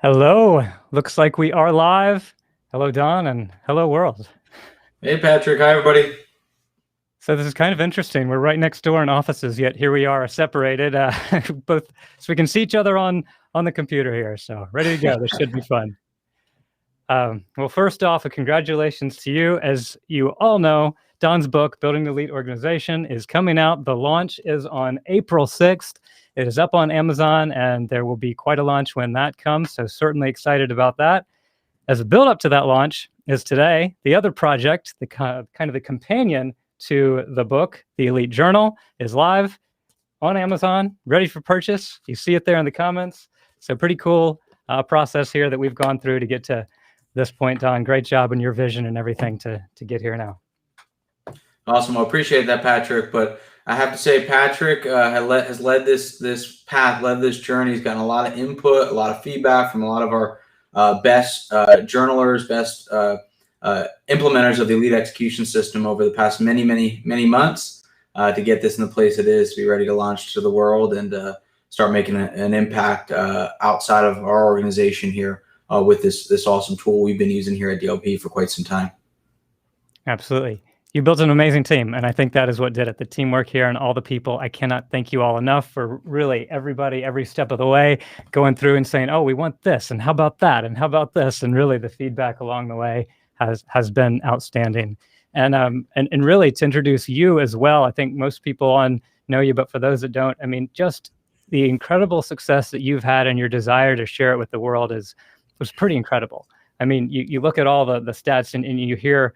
Hello. Looks like we are live. Hello, Don, and hello, world. Hey, Patrick. Hi, everybody. So this is kind of interesting. We're right next door in offices, yet here we are separated, both so we can see each other on the computer here. So ready to go. This should be fun. Well, first off, congratulations to you. As you all know, Don's book, Building the Elite Organization, is coming out. The launch is on April 6th. It is up on Amazon, and there will be quite a launch when that comes. So certainly excited about that. As a build up to that launch is today, the other project, the kind of the companion to the book, the Elite Journal, is live on Amazon, ready for purchase. You see it there in the comments. So pretty cool process here that we've gone through to get to this point, Don. Great job in your vision and everything to get here now. Awesome. I appreciate that, Patrick. But I have to say, Patrick has led this path, led this journey. He's gotten a lot of input, a lot of feedback from a lot of our best journalers, best implementers of the Elite Execution System over the past many months to get this in the place it is, to be ready to launch to the world and start making an impact outside of our organization here with this awesome tool we've been using here at DLP for quite some time. Absolutely. You built an amazing team, and I think that is what did it. The teamwork here and all the people. I cannot thank you all enough for really everybody, every step of the way, going through and saying, oh, we want this, and how about that, and how about this? And really the feedback along the way has been outstanding. And really to introduce you as well, I think most people know you, but for those that don't, I mean, just the incredible success that you've had and your desire to share it with the world was pretty incredible. I mean, you look at all the stats and you hear,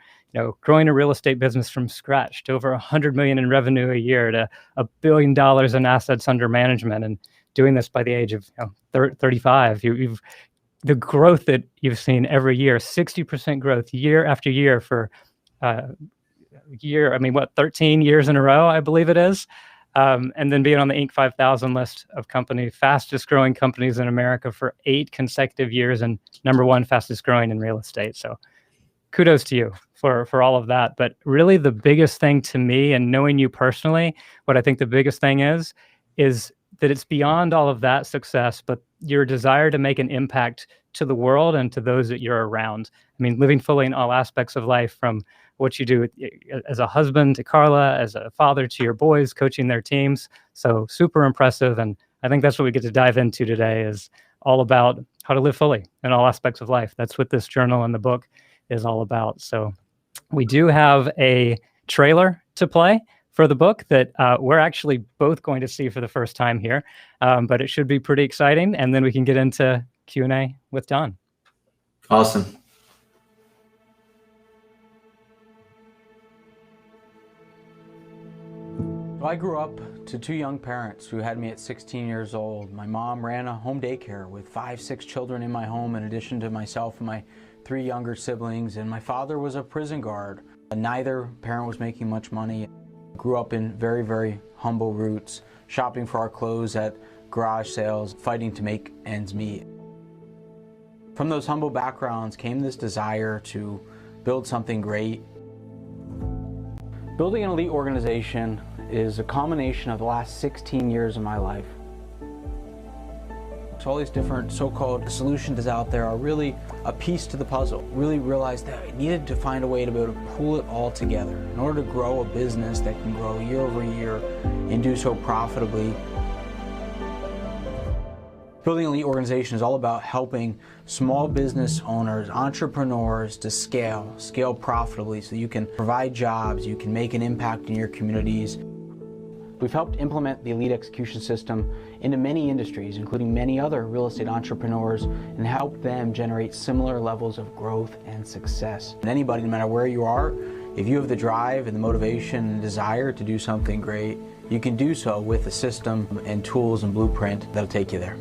growing a real estate business from scratch to over 100 million in revenue a year to $1 billion in assets under management, and doing this by the age of 35. The growth that you've seen every year, 60% growth year after year for 13 years in a row, I believe it is. And then being on the Inc. 5000 list of fastest growing companies in America for 8 consecutive years, and #1 fastest growing in real estate. So kudos to you for all of that. But really the biggest thing to me, and knowing you personally, what I think the biggest thing is that it's beyond all of that success, but your desire to make an impact to the world and to those that you're around. I mean, living fully in all aspects of life, from what you do as a husband to Carla, as a father to your boys, coaching their teams. So super impressive. And I think that's what we get to dive into today, is all about how to live fully in all aspects of life. That's what this journal and the book is all about. So we do have a trailer to play for the book that we're actually both going to see for the first time here, but it should be pretty exciting. And then we can get into Q&A with Don. Awesome. I grew up to 2 young parents who had me at 16 years old. My mom ran a home daycare with 5-6 children in my home, in addition to myself and my 3 younger siblings, and my father was a prison guard. Neither parent was making much money. Grew up in very humble roots, shopping for our clothes at garage sales, fighting to make ends meet. From those humble backgrounds came this desire to build something great. Building an elite organization is a combination of the last 16 years of my life. So all these different so-called solutions out there are really a piece to the puzzle. Really realized that I needed to find a way to be able to pull it all together in order to grow a business that can grow year over year and do so profitably. Building an elite organization is all about helping small business owners, entrepreneurs to scale profitably, so you can provide jobs, you can make an impact in your communities. We've helped implement the Elite Execution System into many industries, including many other real estate entrepreneurs, and help them generate similar levels of growth and success. And anybody, no matter where you are, if you have the drive and the motivation and desire to do something great, you can do so with a system and tools and blueprint that'll take you there.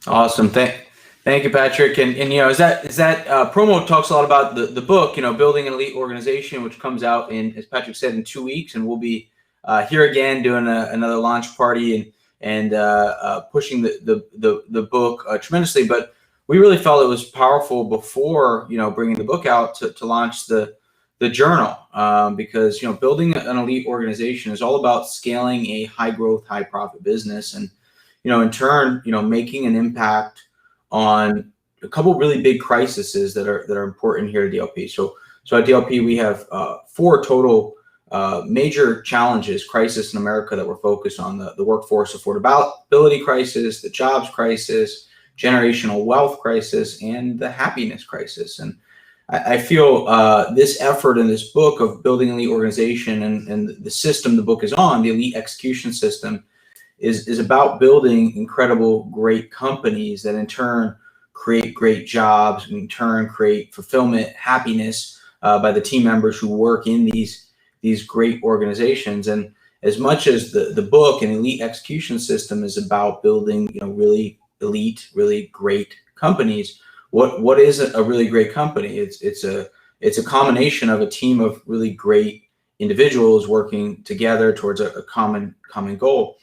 Awesome. Thank you, Patrick. And is that promo talks a lot about the book, Building an Elite Organization, which comes out as Patrick said, in 2 weeks, and we'll be here again doing another launch party and pushing the book tremendously. But we really felt it was powerful before bringing the book out to launch the the journal, because building an elite organization is all about scaling a high growth, high profit business, and in turn making an impact on a couple really big crises that are important here at DLP. So at DLP we have 4 total major challenges, crisis in America that we're focused on: the workforce affordability crisis, the jobs crisis, generational wealth crisis, and the happiness crisis. And I feel this effort in this book of building an elite organization and the system the book is on, the Elite Execution System, is about building incredible, great companies that in turn create great jobs, in turn create fulfillment, happiness by the team members who work in these great organizations. And as much as the book and Elite Execution System is about building really elite, really great companies, what is a really great company? It's a combination of a team of really great individuals working together towards a common goal.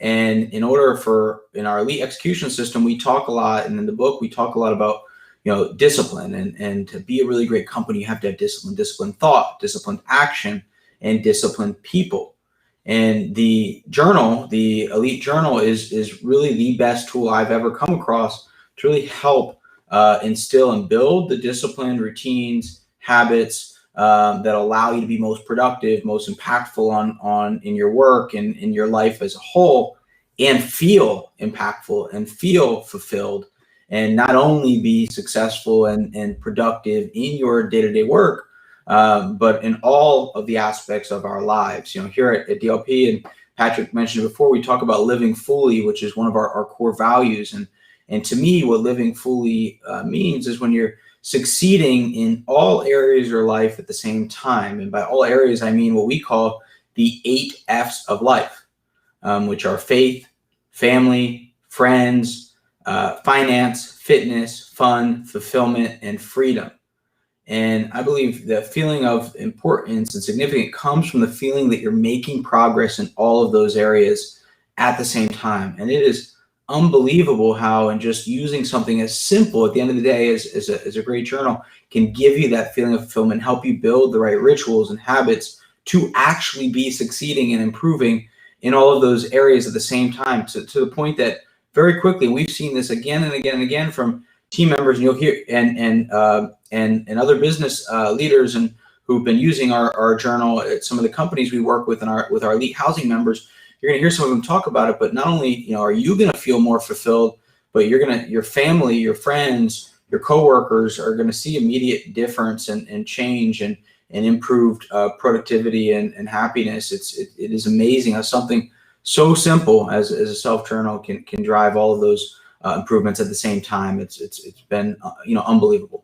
And in our Elite Execution System, we talk a lot, and in the book we talk a lot about discipline, and to be a really great company you have to have disciplined thought, disciplined action, and disciplined people. And the journal, the Elite Journal, is really the best tool I've ever come across to really help instill and build the disciplined routines, habits that allow you to be most productive, most impactful in your work and in your life as a whole, and feel impactful and feel fulfilled, and not only be successful and productive in your day-to-day work, but in all of the aspects of our lives. Here at DLP, and Patrick mentioned before, we talk about living fully, which is one of our core values. And to me, what living fully means is when you're succeeding in all areas of your life at the same time. And by all areas, I mean what we call the 8 F's of life, which are faith, family, friends, finance, fitness, fun, fulfillment, and freedom. And I believe the feeling of importance and significance comes from the feeling that you're making progress in all of those areas at the same time. And it is unbelievable how, and just using something as simple at the end of the day as a great journal can give you that feeling of fulfillment, help you build the right rituals and habits to actually be succeeding and improving in all of those areas at the same time, to the point that very quickly we've seen this again and again and again from team members, and you'll hear and other business leaders and who've been using our journal at some of the companies we work with with our elite housing members. You're going to hear some of them talk about it, but not only are you going to feel more fulfilled, but your family, your friends, your coworkers are going to see immediate difference and change and improved productivity and happiness. It is amazing how something so simple as a self-journal can drive all of those improvements at the same time. It's been unbelievable.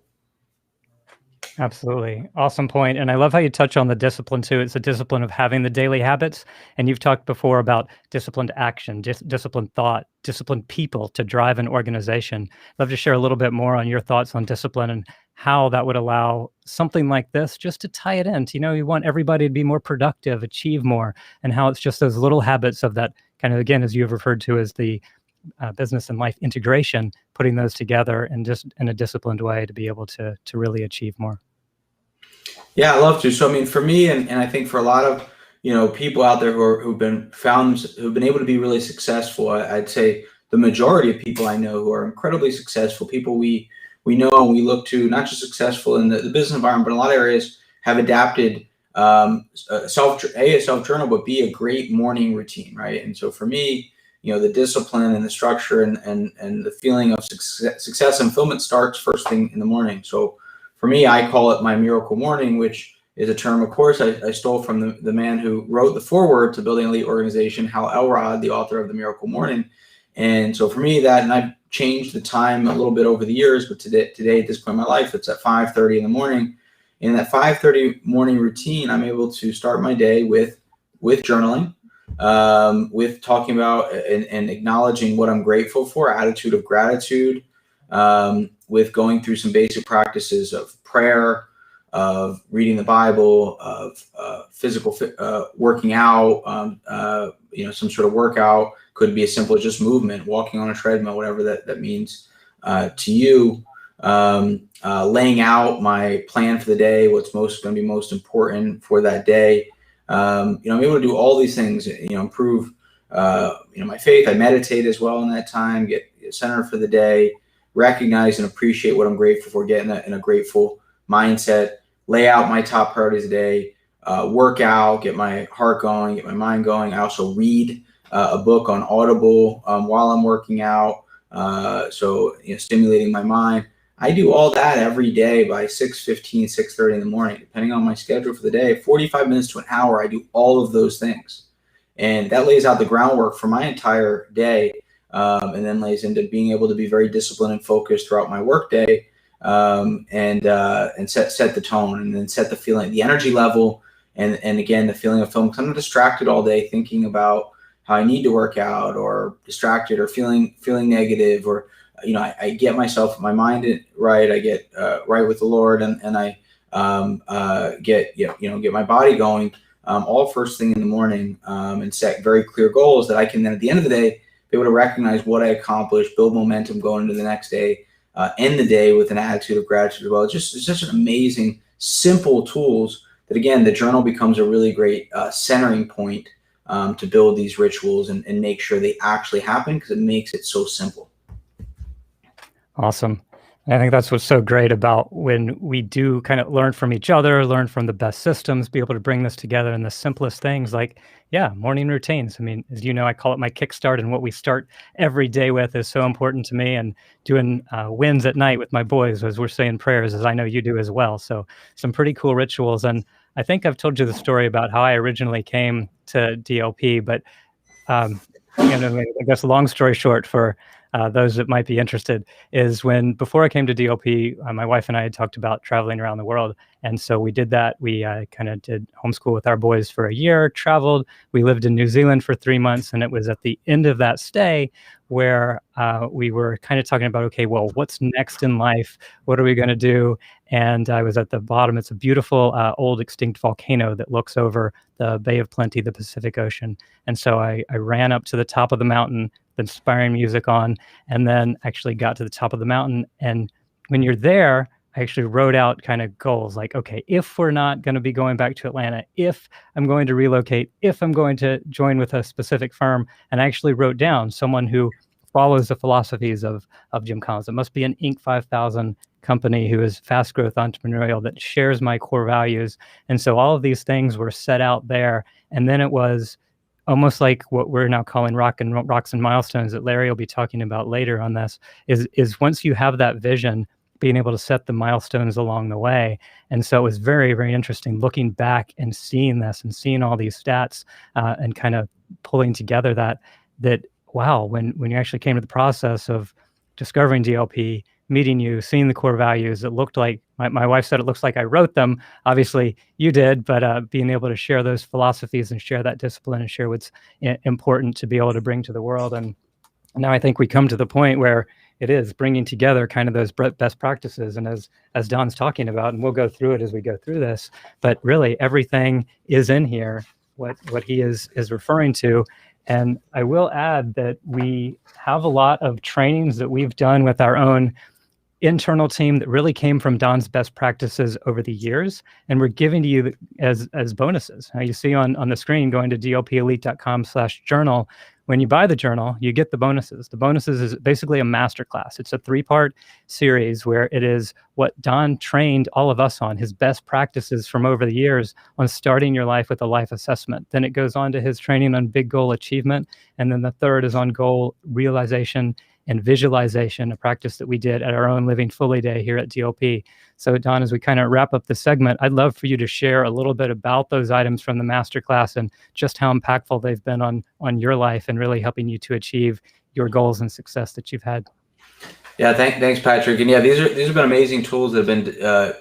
Absolutely. Awesome point. And I love how you touch on the discipline too. It's a discipline of having the daily habits. And you've talked before about disciplined action, disciplined thought, disciplined people to drive an organization. I'd love to share a little bit more on your thoughts on discipline and how that would allow something like this just to tie it in. You want everybody to be more productive, achieve more, and how it's just those little habits of that kind of, again, as you've referred to as the business and life integration, putting those together and just in a disciplined way to be able to really achieve more. Yeah, I love to. So, I mean, for me, and I think for a lot of, people out there who've been able to be really successful, I'd say the majority of people I know who are incredibly successful, people we know and we look to, not just successful in the business environment, but in a lot of areas have adapted a self-journal, but be a great morning routine, right? And so for me, the discipline and the structure and the feeling of success and fulfillment starts first thing in the morning. So for me, I call it my miracle morning, which is a term, of course, I stole from the man who wrote the foreword to Building an Elite Organization, Hal Elrod, the author of The Miracle Morning. And so for me, and I've changed the time a little bit over the years, but today at this point in my life, it's at 5:30 in the morning. In that 5:30 morning routine, I'm able to start my day with journaling, with talking about and acknowledging what I'm grateful for, attitude of gratitude, with going through some basic practices of prayer, of reading the Bible, of physical working out, some sort of workout. Could be as simple as just movement, walking on a treadmill, whatever that means to you. laying out my plan for the day, what's going to be most important for that day. I'm able to do all these things, improve, my faith. I meditate as well in that time, get centered for the day, recognize and appreciate what I'm grateful for, get in a grateful mindset, lay out my top priorities of the day, work out, get my heart going, get my mind going. I also read a book on Audible while I'm working out, so stimulating my mind. I do all that every day by 6:15, 6:30 in the morning, depending on my schedule for the day. 45 minutes to an hour, I do all of those things. And that lays out the groundwork for my entire day, and then lays into being able to be very disciplined and focused throughout my work day, and set the tone, and then set the feeling, the energy level, and again, the feeling of film. Because I'm not distracted all day thinking about how I need to work out, or distracted, or feeling negative, or I get myself, my mind right. I get right with the Lord, and I get my body going, all first thing in the morning, and set very clear goals that I can then at the end of the day be able to recognize what I accomplished, build momentum going into the next day, end the day with an attitude of gratitude. Well, it's such an amazing, simple tools that, again, the journal becomes a really great centering point to build these rituals and make sure they actually happen, because it makes it so simple. Awesome. I think that's what's so great about when we do kind of learn from each other, learn from the best systems, be able to bring this together in the simplest things, like, morning routines. I mean, as you know, I call it my kickstart, and what we start every day with is so important to me, and doing wins at night with my boys as we're saying prayers, as I know you do as well. So some pretty cool rituals. And I think I've told you the story about how I originally came to DLP, but I guess long story short, for those that might be interested, is before I came to DLP, my wife and I had talked about traveling around the world. And so we did that. We kind of did homeschool with our boys for a year, traveled. We lived in New Zealand for 3 months. And it was at the end of that stay where we were kind of talking about, okay, well, what's next in life? What are we going to do? And I was at the bottom. It's a beautiful old extinct volcano that looks over the Bay of Plenty, the Pacific Ocean. And so I ran up to the top of the mountain, the inspiring music on, and then actually got to the top of the mountain. And when you're there, I actually wrote out kind of goals, like, okay, if we're not going to be going back to Atlanta, if I'm going to relocate, if I'm going to join with a specific firm, and I actually wrote down someone who follows the philosophies of Jim Collins. It must be an Inc. 5000 company who is fast growth entrepreneurial, that shares my core values. And so all of these things were set out there. And then it was almost like what we're now calling rocks and milestones, that Larry will be talking about later on this, is once you have that vision, being able to set the milestones along the way. And so it was very, very interesting looking back and seeing this and seeing all these stats, and kind of pulling together that wow, when you actually came to the process of discovering DLP, meeting you, seeing the core values, it looked like, my wife said it looks like I wrote them. Obviously you did, but being able to share those philosophies and share that discipline and share what's important to be able to bring to the world. And now I think we come to the point where it is bringing together kind of those best practices. And as Don's talking about, and we'll go through it as we go through this, but really everything is in here, what he is referring to. And I will add that we have a lot of trainings that we've done with our own internal team that really came from Don's best practices over the years, and we're giving to you as bonuses. Now you see on the screen, going to dlpelite.com/journal. When you buy the journal, you get the bonuses. The bonuses is basically a masterclass. It's a 3-part series where it is what Don trained all of us on, his best practices from over the years on starting your life with a life assessment. Then it goes on to his training on big goal achievement. And then the third is on goal realization and visualization, a practice that we did at our own Living Fully Day here at DLP. So Don, as we kind of wrap up the segment, I'd love for you to share a little bit about those items from the masterclass and just how impactful they've been on your life and really helping you to achieve your goals and success that you've had. Yeah, thanks, Patrick. And yeah, these have been amazing tools that have been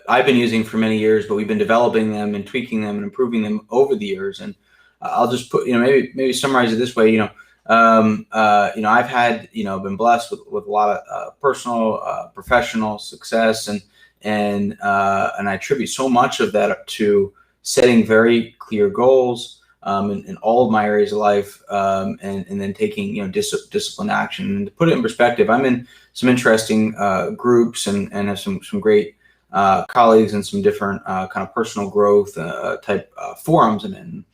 I've been using for many years, but we've been developing them and tweaking them and improving them over the years. And I'll just put, maybe summarize it this way. I've had, been blessed with a lot of personal, professional success, and I attribute so much of that to setting very clear goals, in all of my areas of life, and then taking disciplined action. And to put it in perspective, I'm in some interesting groups and have some great colleagues and some different kind of personal growth type forums I'm in.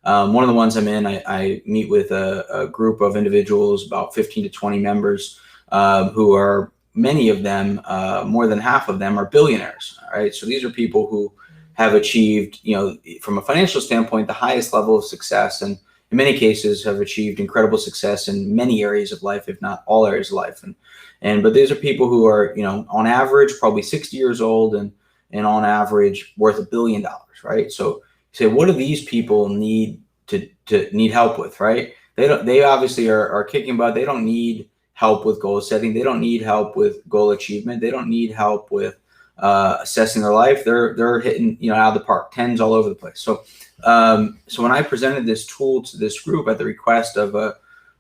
One of the ones I'm in, I meet with a group of individuals, about 15 to 20 members, who are, many of them, more than half of them are billionaires. All right. So these are people who have achieved, from a financial standpoint, the highest level of success, and in many cases have achieved incredible success in many areas of life, if not all areas of life. But these are people who are, on average, probably 60 years old and on average worth $1 billion, right? So you say, what do these people need to need help with, right? They obviously are kicking butt. They don't need help with goal setting. They don't need help with goal achievement. They don't need help with assessing their life. They're hitting out of the park, 10s all over the place. So when I presented this tool to this group at the request of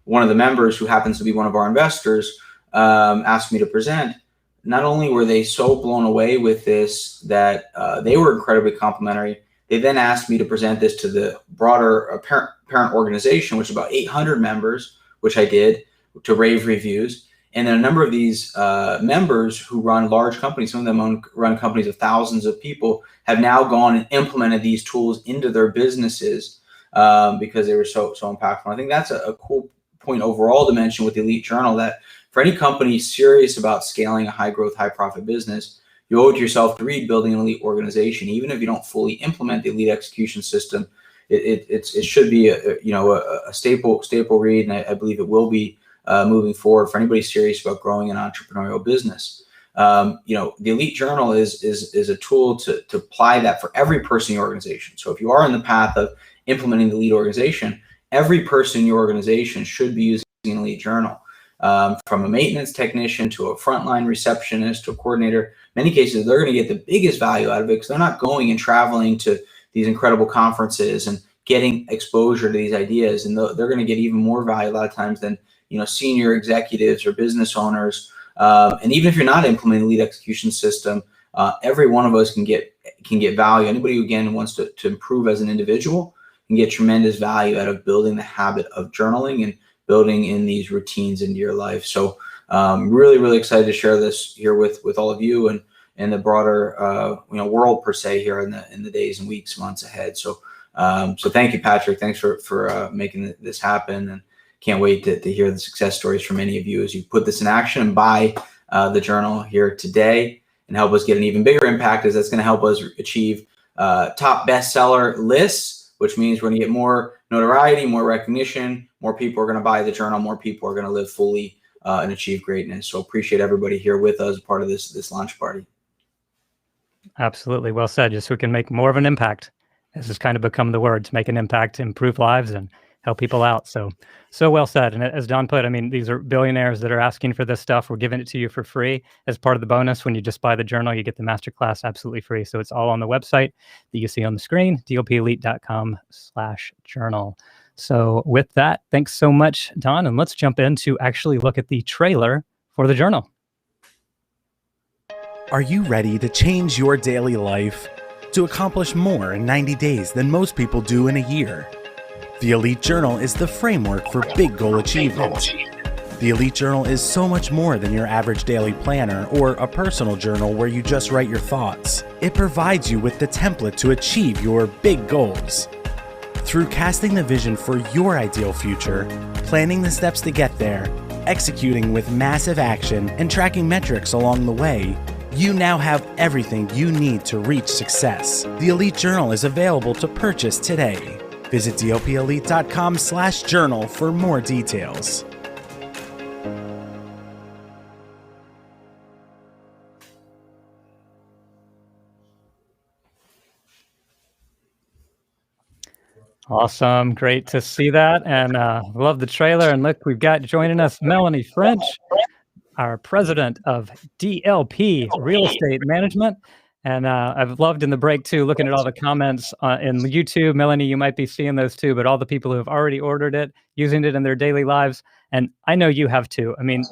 one of the members, who happens to be one of our investors, asked me to present, not only were they so blown away with this that they were incredibly complimentary. They then asked me to present this to the broader parent organization, which is about 800 members, which I did, to rave reviews. And then a number of these members who run large companies, some of them run companies of thousands of people, have now gone and implemented these tools into their businesses because they were so impactful. I think that's a cool point overall to mention with the Elite Journal, that for any company serious about scaling a high growth, high profit business, you owe it to yourself to read Building an Elite Organization. Even if you don't fully implement the Elite Execution System, it should be a staple read, and I believe it will be moving forward for anybody serious about growing an entrepreneurial business. The Elite Journal is a tool to apply that for every person in your organization. So if you are in the path of implementing the Elite organization, every person in your organization should be using an Elite Journal. From a maintenance technician to a frontline receptionist to a coordinator, many cases they're going to get the biggest value out of it because they're not going and traveling to these incredible conferences and getting exposure to these ideas, and they're going to get even more value a lot of times than senior executives or business owners. And even if you're not implementing the Elite Execution System, every one of us can get value. Anybody who again wants to improve as an individual can get tremendous value out of building the habit of journaling and building in these routines into your life. So really, really excited to share this here with all of you and the broader world per se here in the days and weeks, months ahead. So thank you, Patrick. Thanks for making this happen, and can't wait to hear the success stories from many of you as you put this in action and buy the journal here today and help us get an even bigger impact, as that's going to help us achieve top bestseller lists, which means we're going to get more notoriety, more recognition, more people are going to buy the journal, more people are going to live fully and achieve greatness. So appreciate everybody here with us, part of this launch party. Absolutely. Well said. Just so we can make more of an impact. This has kind of become the word, to make an impact, improve lives, and help people out. So well said. And as Don put, I mean, these are billionaires that are asking for this stuff. We're giving it to you for free as part of the bonus. When you just buy the journal, you get the masterclass absolutely free. So it's all on the website that you see on the screen, dlpelite.com/journal. So with that, thanks so much, Don. And let's jump in to actually look at the trailer for the journal. Are you ready to change your daily life? To accomplish more in 90 days than most people do in a year? The Elite Journal is the framework for big goal achievement. The Elite Journal is so much more than your average daily planner or a personal journal where you just write your thoughts. It provides you with the template to achieve your big goals. Through casting the vision for your ideal future, planning the steps to get there, executing with massive action, and tracking metrics along the way, you now have everything you need to reach success. The Elite Journal is available to purchase today. Visit dlpelite.com/journal for more details. Awesome. Great to see that. And love the trailer. And look, we've got joining us Melanie French, our president of DLP Real Estate Management. And I've loved in the break too, looking at all the comments in YouTube. Melanie, you might be seeing those too, but all the people who have already ordered it, using it in their daily lives. And I know you have too. I mean,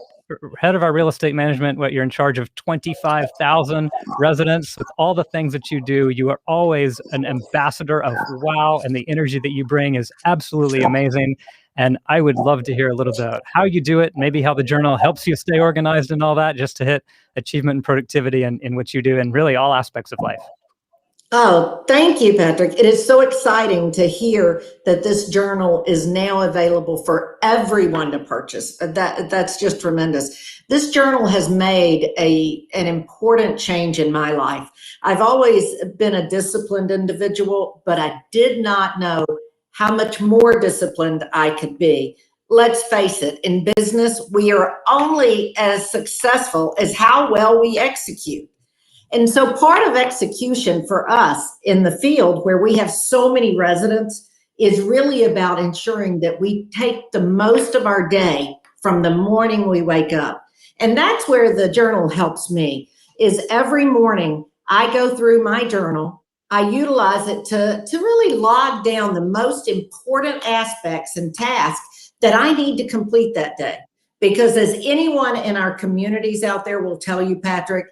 head of our real estate management, you're in charge of 25,000 residents. With all the things that you do, you are always an ambassador of wow, and the energy that you bring is absolutely amazing. And I would love to hear a little bit about how you do it, maybe how the journal helps you stay organized and all that, just to hit achievement and productivity in what you do in really all aspects of life. Oh, thank you, Patrick. It is so exciting to hear that this journal is now available for everyone to purchase. That's just tremendous. This journal has made an important change in my life. I've always been a disciplined individual, but I did not know how much more disciplined I could be. Let's face it, in business, we are only as successful as how well we execute. And so part of execution for us in the field, where we have so many residents, is really about ensuring that we take the most of our day from the morning we wake up. And that's where the journal helps me, is every morning I go through my journal. I utilize it to really log down the most important aspects and tasks that I need to complete that day. Because as anyone in our communities out there will tell you, Patrick,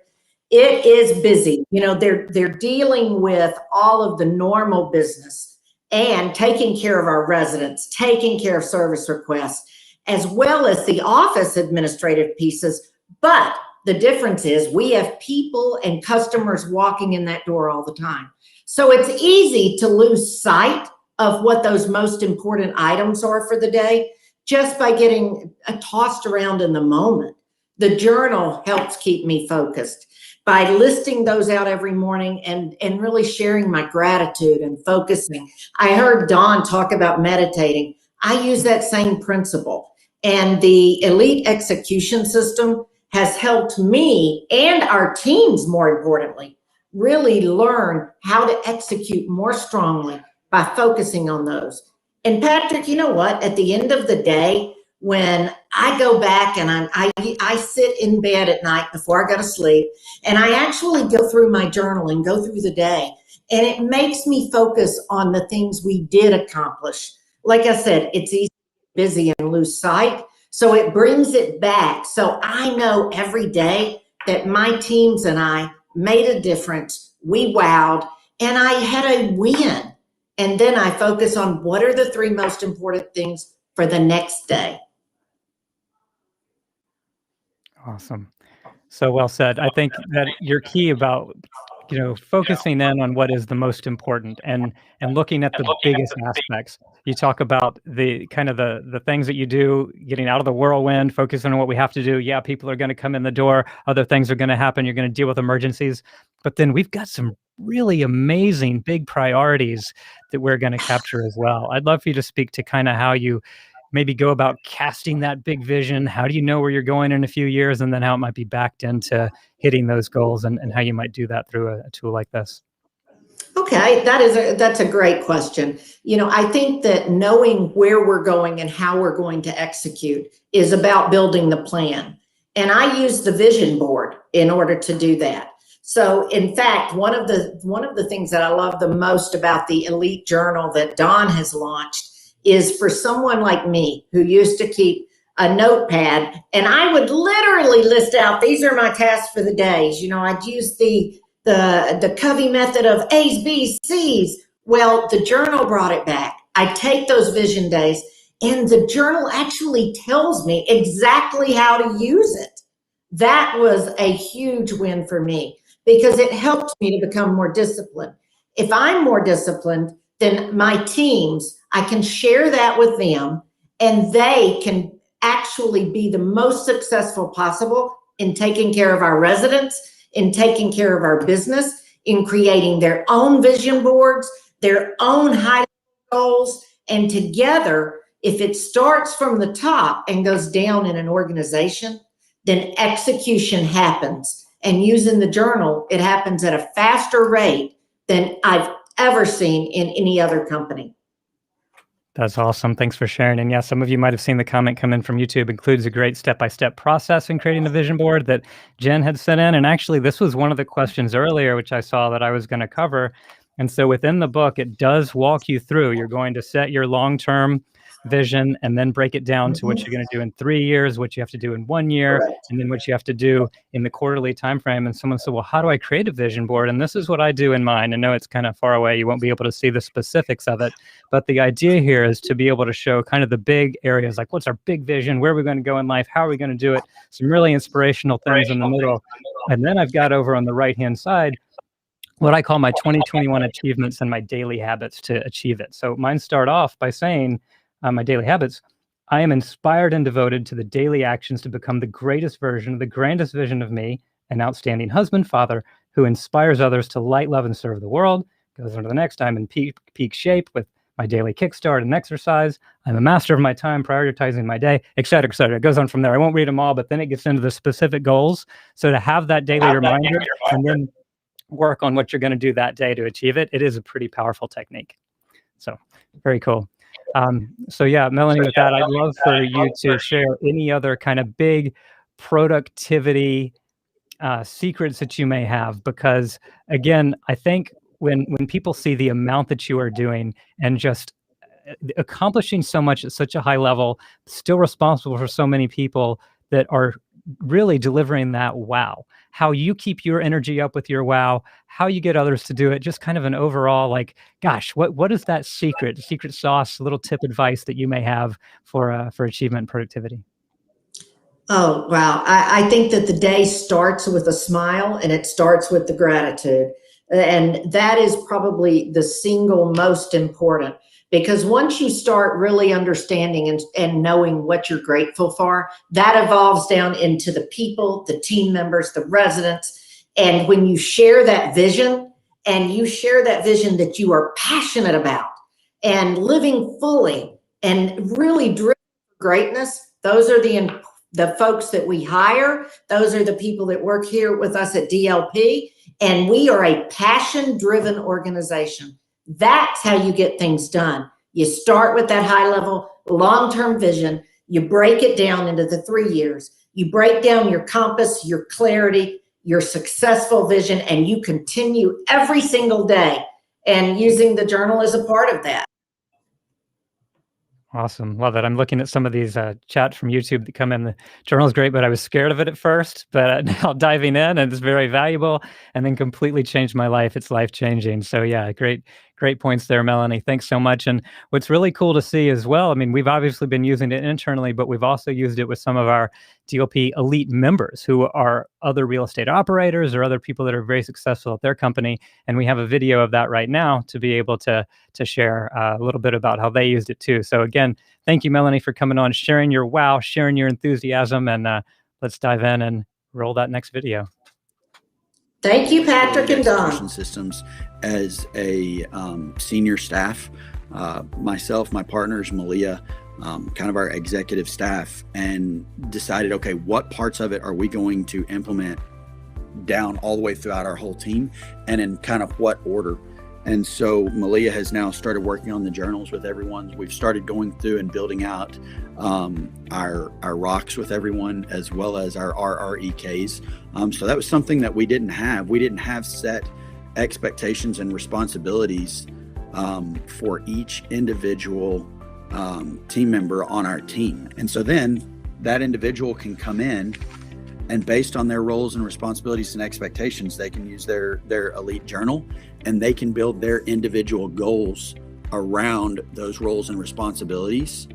it is busy. You know, they're dealing with all of the normal business and taking care of our residents, taking care of service requests, as well as the office administrative pieces. But the difference is we have people and customers walking in that door all the time. So it's easy to lose sight of what those most important items are for the day just by getting tossed around in the moment. The journal helps keep me focused by listing those out every morning and really sharing my gratitude and focusing. I heard Don talk about meditating. I use that same principle. And the Elite Execution System has helped me and our teams, more importantly, really learn how to execute more strongly by focusing on those. And Patrick, you know what? At the end of the day, when I go back and I sit in bed at night before I go to sleep, and I actually go through my journal and go through the day, and it makes me focus on the things we did accomplish. Like I said, it's easy to get busy and lose sight, so it brings it back. So I know every day that my teams and I made a difference, we wowed, and I had a win. And then I focus on what are the 3 most important things for the next day. Awesome. So well said. I think that you're key about, focusing in on what is the most important and looking at the biggest aspects. You talk about the kind of the things that you do, getting out of the whirlwind, focusing on what we have to do. Yeah, people are going to come in the door. Other things are going to happen. You're going to deal with emergencies. But then we've got some really amazing big priorities that we're going to capture as well. I'd love for you to speak to kind of how you maybe go about casting that big vision. How do you know where you're going in a few years, and then how it might be backed into hitting those goals, and how you might do that through a tool like this? Okay, that's a great question. I think that knowing where we're going and how we're going to execute is about building the plan. And I use the vision board in order to do that. So in fact, one of the things that I love the most about the Elite Journal that Don has launched is for someone like me who used to keep a notepad, and I would literally list out, these are my tasks for the days. I'd use the Covey method of A's, B's, C's. Well, the journal brought it back. I take those vision days, and the journal actually tells me exactly how to use it. That was a huge win for me because it helped me to become more disciplined. If I'm more disciplined, then my teams, I can share that with them, and they can actually be the most successful possible in taking care of our residents, in taking care of our business, in creating their own vision boards, their own high goals. And together, if it starts from the top and goes down in an organization, then execution happens. And using the journal, it happens at a faster rate than I've ever seen in any other company. That's awesome. Thanks for sharing. And yeah, some of you might have seen the comment come in from YouTube. Includes a great step-by-step process in creating the vision board that Jen had sent in. And actually, this was one of the questions earlier, which I saw that I was going to cover. And so within the book, it does walk you through. You're going to set your long-term vision and then break it down to what you're going to do in 3 years, what you have to do in 1 year, Correct. and then what you have to do in the quarterly time frame. And someone said, well, how do I create a vision board? And this is what I do in mine. I know it's kind of far away. You won't be able to see the specifics of it. But the idea here is to be able to show kind of the big areas, like what's our big vision? Where are we going to go in life? How are we going to do it? Some really inspirational things in the middle. And then I've got over on the right-hand side what I call my 2021 achievements and my daily habits to achieve it. So mine start off by saying, my daily habits, I am inspired and devoted to the daily actions to become the greatest version of the grandest vision of me, an outstanding husband, father, who inspires others to light, love, and serve the world. Goes on to the next, I'm in peak shape with my daily kickstart and exercise. I'm a master of my time, prioritizing my day, et cetera, et cetera. It goes on from there. I won't read them all, but then it gets into the specific goals. So to have that daily reminder and then work on what you're going to do that day to achieve it, it is a pretty powerful technique. So very cool. So yeah, Melanie, with that, I'd love for you to share any other kind of big productivity secrets that you may have, because again, I think when people see the amount that you are doing and just accomplishing so much at such a high level, still responsible for so many people that are really delivering that wow, how you keep your energy up with your wow, how you get others to do it, just kind of an overall, like, gosh, what is that secret sauce, little tip advice that you may have for achievement and productivity? Oh, wow. I think that the day starts with a smile and it starts with the gratitude. And that is probably the single most important, because once you start really understanding and knowing what you're grateful for, that evolves down into the people, the team members, the residents. And when you share that vision, and you share that vision that you are passionate about and living fully and really driven for greatness, those are the folks that we hire. Those are the people that work here with us at DLP. And we are a passion-driven organization. That's how you get things done. You start with that high-level, long-term vision. You break it down into the 3 years. You break down your compass, your clarity, your successful vision, and you continue every single day. And using the journal is a part of that. Awesome. Love it. I'm looking at some of these chats from YouTube that come in. The journal is great, but I was scared of it at first, but now diving in, and it's very valuable, and then completely changed my life. It's life-changing. So yeah, great points there, Melanie. Thanks so much. And what's really cool to see as well, I mean, we've obviously been using it internally, but we've also used it with some of our DLP Elite members who are other real estate operators or other people that are very successful at their company. And we have a video of that right now to be able to share a little bit about how they used it too. So again, thank you, Melanie, for coming on, sharing your wow, sharing your enthusiasm, and let's dive in and roll that next video. Thank you, Patrick and Don. Execution Systems as a senior staff, myself, my partners, Malia, kind of our executive staff, and decided, okay, what parts of it are we going to implement down all the way throughout our whole team, and in kind of what order. And so Malia has now started working on the journals with everyone. We've started going through and building out our rocks with everyone, as well as our RREKs. So that was something that we didn't have. We didn't have set expectations and responsibilities for each individual team member on our team. And so then that individual can come in, and based on their roles and responsibilities and expectations, they can use their elite journal, and they can build their individual goals around those roles and responsibilities.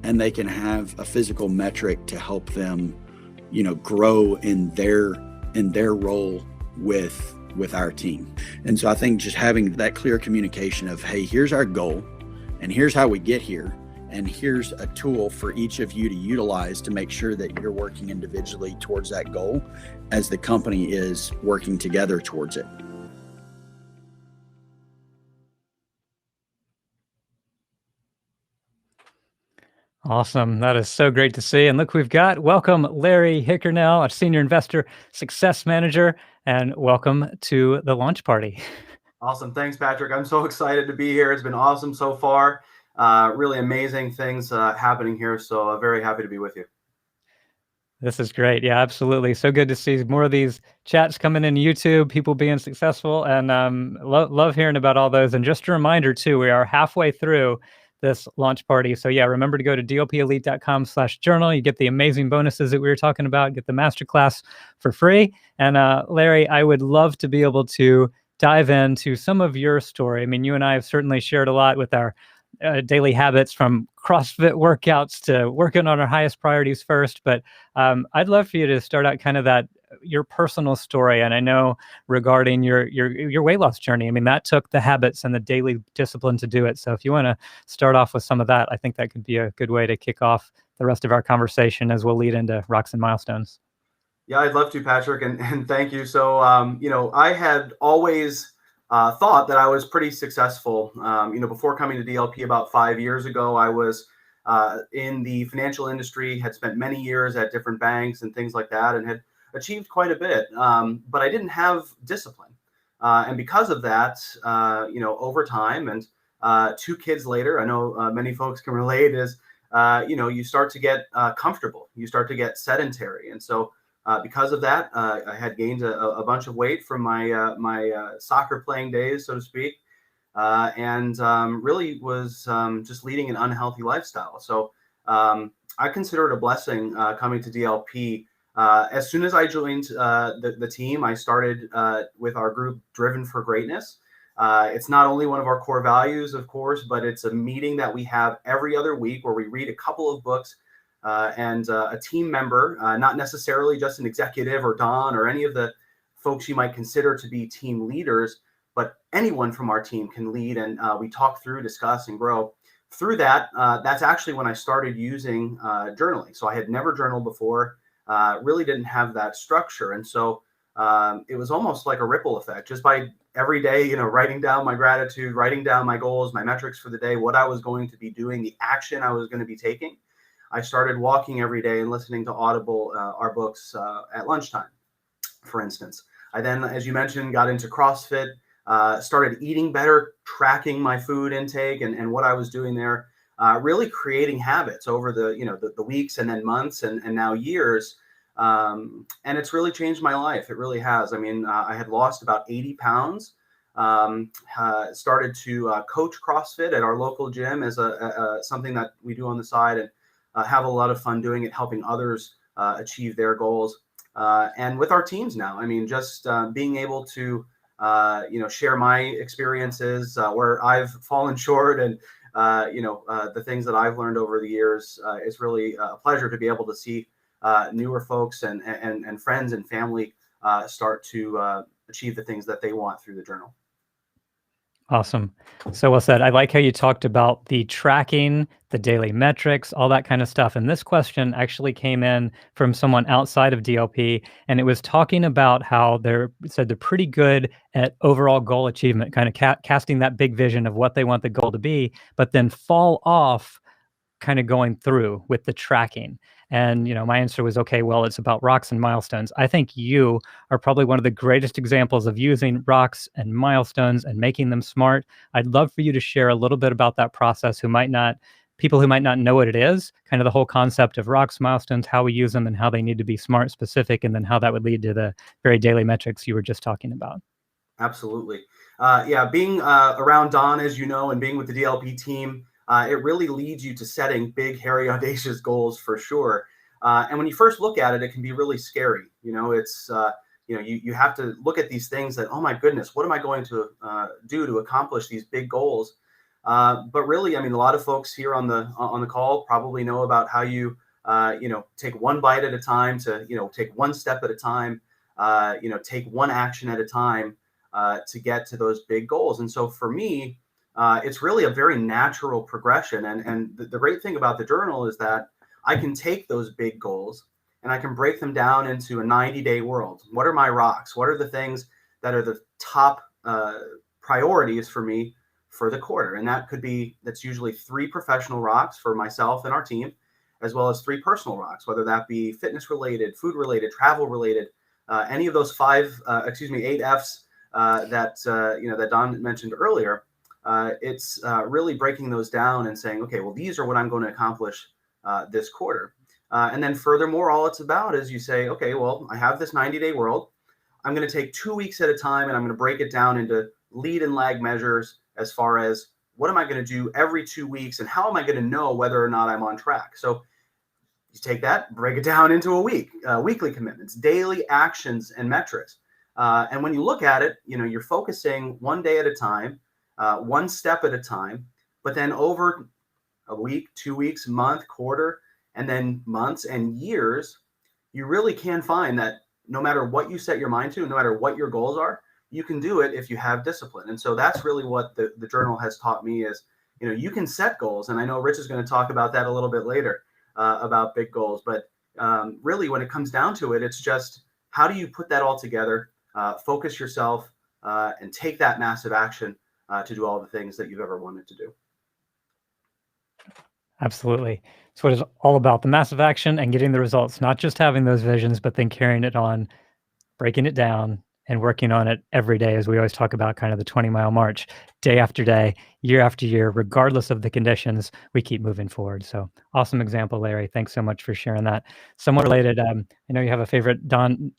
And they can have a physical metric to help them, grow in their role with our team. And so I think just having that clear communication of, hey, here's our goal, and here's how we get here, and here's a tool for each of you to utilize to make sure that you're working individually towards that goal as the company is working together towards it. Awesome. That is so great to see. And look, welcome Larry Hickernell, a senior investor success manager, and welcome to the launch party. Awesome. Thanks, Patrick. I'm so excited to be here. It's been awesome so far. Really amazing things happening here. So very happy to be with you. This is great. Yeah, absolutely. So good to see more of these chats coming in YouTube, people being successful, and love hearing about all those. And just a reminder too, we are halfway through this launch party. So yeah, remember to go to dlpelite.com/journal. You get the amazing bonuses that we were talking about, get the masterclass for free. And Larry, I would love to be able to dive into some of your story. I mean, you and I have certainly shared a lot with our daily habits, from CrossFit workouts to working on our highest priorities first. But I'd love for you to start out kind of your personal story. And I know regarding your weight loss journey, I mean, that took the habits and the daily discipline to do it. So if you want to start off with some of that, I think that could be a good way to kick off the rest of our conversation as we'll lead into rocks and milestones. Yeah, I'd love to, Patrick, and thank you. So, I had always thought that I was pretty successful. Before coming to DLP about 5 years ago, I was in the financial industry, had spent many years at different banks and things like that, and had achieved quite a bit. But I didn't have discipline. And because of that, over time and 2 kids later, I know many folks can relate, is, you start to get comfortable. You start to get sedentary. And so because of that, I had gained a bunch of weight from my soccer playing days, so to speak, and really was just leading an unhealthy lifestyle. So I consider it a blessing coming to DLP. As soon as I joined the team, I started with our group, Driven for Greatness. It's not only one of our core values, of course, but it's a meeting that we have every other week where we read a couple of books. And a team member, not necessarily just an executive or Don or any of the folks you might consider to be team leaders, but anyone from our team can lead. And we talk through, discuss, and grow. Through that, that's actually when I started using journaling. So I had never journaled before, really didn't have that structure. And so it was almost like a ripple effect, just by every day, writing down my gratitude, writing down my goals, my metrics for the day, what I was going to be doing, the action I was going to be taking. I started walking every day and listening to Audible, our books at lunchtime, for instance. I then, as you mentioned, got into CrossFit, started eating better, tracking my food intake and what I was doing there, really creating habits over the weeks and then months and now years. And it's really changed my life. It really has. I mean, I had lost about 80 pounds, started to coach CrossFit at our local gym as something that we do on the side, and have a lot of fun doing it, helping others achieve their goals. And with our teams now, I mean, just being able to, share my experiences where I've fallen short and, the things that I've learned over the years. It's really a pleasure to be able to see newer folks and friends and family start to achieve the things that they want through the journal. Awesome. So well said. I like how you talked about the tracking, the daily metrics, all that kind of stuff. And this question actually came in from someone outside of DLP, and it was talking about how they're pretty good at overall goal achievement, kind of casting that big vision of what they want the goal to be, but then fall off kind of going through with the tracking. And, my answer was, okay, well, it's about rocks and milestones. I think you are probably one of the greatest examples of using rocks and milestones and making them smart. I'd love for you to share a little bit about that process, people who might not know what it is, kind of the whole concept of rocks, milestones, how we use them and how they need to be smart, specific, and then how that would lead to the very daily metrics you were just talking about. Absolutely. Being around Don, as you know, and being with the DLP team, it really leads you to setting big, hairy, audacious goals for sure. And when you first look at it, it can be really scary. It's, you have to look at these things that, oh my goodness, what am I going to do to accomplish these big goals? But really, I mean, a lot of folks here on the call probably know about how you, take one bite at a time to, take one step at a time, take one action at a time to get to those big goals. And so for me, it's really a very natural progression. And the great thing about the journal is that I can take those big goals and I can break them down into a 90-day world. What are my rocks? What are the things that are the top priorities for me for the quarter? And that's usually 3 professional rocks for myself and our team, as well as 3 personal rocks, whether that be fitness related, food related, travel related, any of those 8 F's that Don mentioned earlier. It's really breaking those down and saying, okay, well, these are what I'm going to accomplish this quarter. And then furthermore, all it's about is you say, okay, well, I have this 90-day world. I'm going to take 2 weeks at a time, and I'm going to break it down into lead and lag measures as far as what am I going to do every 2 weeks, and how am I going to know whether or not I'm on track? So you take that, break it down into a week, weekly commitments, daily actions and metrics. And when you look at it, you're focusing one day at a time, one step at a time, but then over a week, 2 weeks, month, quarter, and then months and years, you really can find that no matter what you set your mind to, no matter what your goals are, you can do it if you have discipline. And so that's really what the journal has taught me is, you can set goals. And I know Rich is going to talk about that a little bit later, about big goals. But really, when it comes down to it, it's just how do you put that all together, focus yourself, and take that massive action to do all the things that you've ever wanted to do. Absolutely. It's what it's all about, the massive action and getting the results, not just having those visions, but then carrying it on, breaking it down, and working on it every day, as we always talk about, kind of the 20-mile march, day after day, year after year, regardless of the conditions, we keep moving forward. So awesome example, Larry. Thanks so much for sharing that. Somewhat related, I know you have a favorite John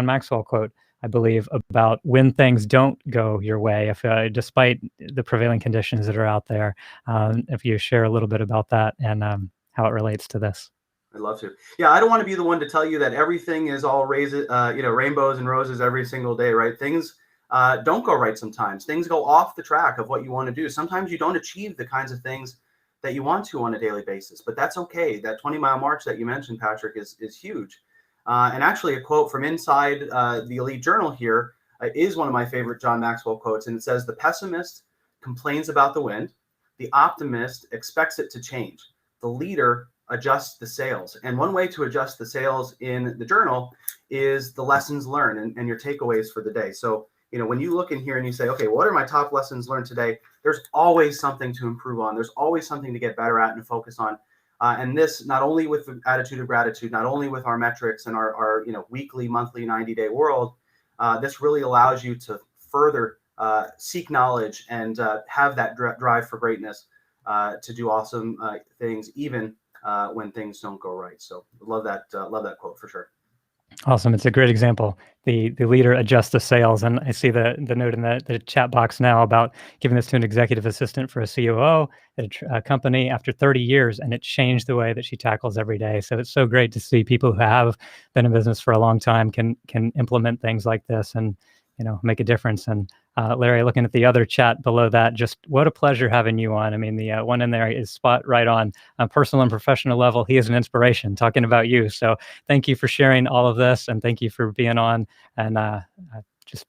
Maxwell quote, I believe, about when things don't go your way, if despite the prevailing conditions that are out there. If you share a little bit about that and how it relates to this. I'd love to. Yeah, I don't want to be the one to tell you that everything is all rainbows and roses every single day, right? Things don't go right sometimes. Things go off the track of what you want to do. Sometimes you don't achieve the kinds of things that you want to on a daily basis, but that's okay. That 20-mile march that you mentioned, Patrick, is huge. And actually, a quote from inside the Elite Journal here is one of my favorite John Maxwell quotes. And it says, "The pessimist complains about the wind. The optimist expects it to change. The leader adjusts the sails." And one way to adjust the sails in the journal is the lessons learned and your takeaways for the day. So, when you look in here and you say, okay, what are my top lessons learned today? There's always something to improve on. There's always something to get better at and focus on. And this, not only with the attitude of gratitude, not only with our metrics and our weekly, monthly, 90-day world, this really allows you to further seek knowledge and have that drive for greatness to do awesome things, even when things don't go right. So love that quote for sure. Awesome. It's a great example. The leader adjusts the sails. And I see the note in the chat box now about giving this to an executive assistant for a COO at a company after 30 years, and it changed the way that she tackles every day. So it's so great to see people who have been in business for a long time can implement things like this and make a difference. And Larry, looking at the other chat below that, just what a pleasure having you on. I mean, the one in there is spot right on personal and professional level. He is an inspiration talking about you. So thank you for sharing all of this, and thank you for being on, and just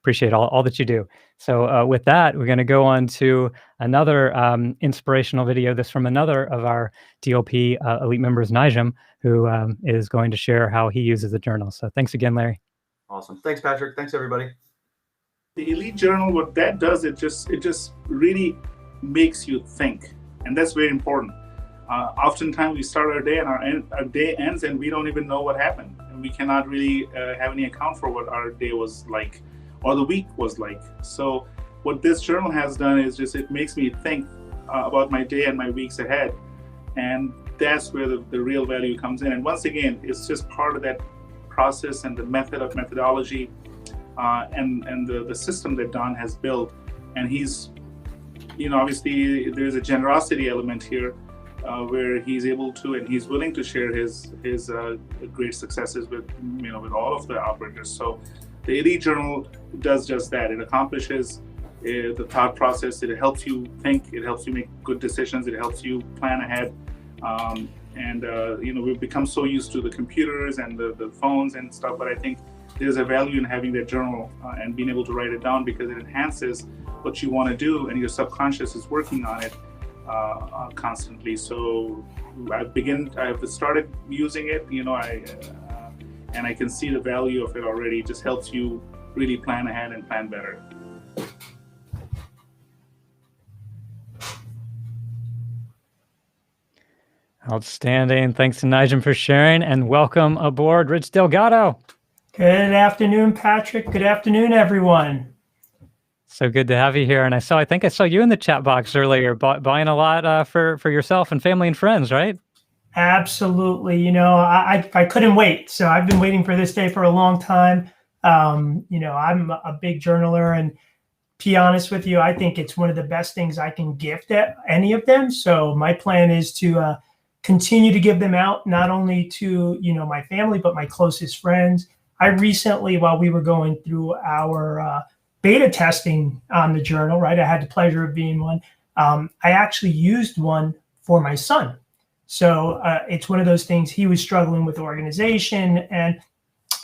appreciate all that you do. So with that, we're going to go on to another inspirational video. This from another of our DLP Elite members, Nigem, who is going to share how he uses the journal. So thanks again, Larry. Awesome. Thanks, Patrick. Thanks, everybody. The Elite Journal, what that does, it just really makes you think, and that's very important. Oftentimes we start our day and our day ends and we don't even know what happened, and we cannot really have any account for what our day was like or the week was like. So what this journal has done is just it makes me think about my day and my weeks ahead, and that's where the real value comes in. And once again, it's just part of that process and the methodology and the system that Don has built. And he's, obviously there's a generosity element here where he's able to and he's willing to share his great successes with all of the operators. So the Elite Journal does just that. It accomplishes the thought process. It helps you think. It helps you make good decisions. It helps you plan ahead. We've become so used to the computers and the phones and stuff, but I think there's a value in having that journal and being able to write it down, because it enhances what you want to do and your subconscious is working on it constantly. So I've started using it, and I can see the value of it already. It just helps you really plan ahead and plan better. Outstanding. Thanks to Nigem for sharing, and welcome aboard, Rich Delgado. Good afternoon, Patrick. Good afternoon, everyone. So good to have you here. And I think I saw you in the chat box earlier, buying a lot for yourself and family and friends, right? Absolutely. I couldn't wait. So I've been waiting for this day for a long time. I'm a big journaler, and be honest with you, I think it's one of the best things I can gift at any of them. So my plan is to continue to give them out, not only to, my family, but my closest friends. I recently, while we were going through our beta testing on the journal, right, I had the pleasure of being one. I actually used one for my son. So it's one of those things. He was struggling with organization, and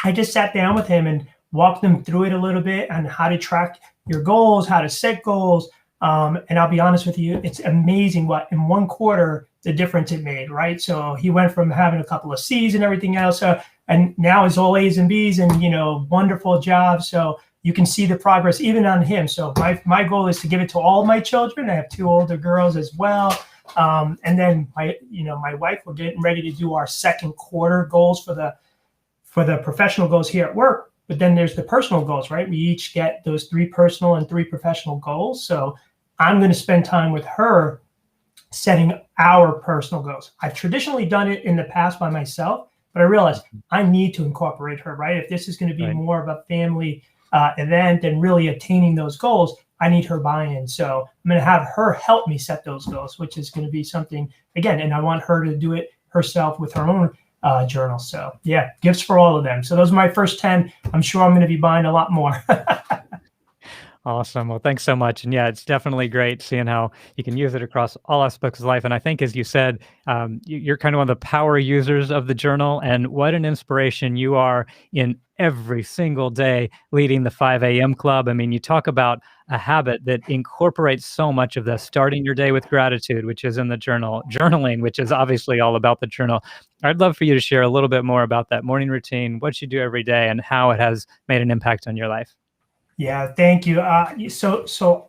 I just sat down with him and walked him through it a little bit on how to track your goals, how to set goals. And I'll be honest with you, it's amazing what in 1 quarter, the difference it made, right? So he went from having a couple of C's and everything else, and now it's all A's and B's and, wonderful job. So you can see the progress even on him. So my goal is to give it to all my children. I have 2 older girls as well. And then my wife, we're getting ready to do our 2nd quarter goals for the professional goals here at work. But then there's the personal goals, right? We each get those 3 personal and 3 professional goals. So I'm going to spend time with her setting our personal goals. I've traditionally done it in the past by myself, but I realized I need to incorporate her, right? If this is going to be more of a family event and really attaining those goals, I need her buy-in. So I'm going to have her help me set those goals, which is going to be something, again, and I want her to do it herself with her own journal. So yeah, gifts for all of them. So those are my first 10. I'm sure I'm going to be buying a lot more. Awesome. Well, thanks so much. And yeah, it's definitely great seeing how you can use it across all aspects of life. And I think, as you said, you're kind of one of the power users of the journal, and what an inspiration you are in every single day leading the 5 a.m. club. I mean, you talk about a habit that incorporates so much of this, starting your day with gratitude, which is in the journal, journaling, which is obviously all about the journal. I'd love for you to share a little bit more about that morning routine, what you do every day, and how it has made an impact on your life. Yeah, thank you. So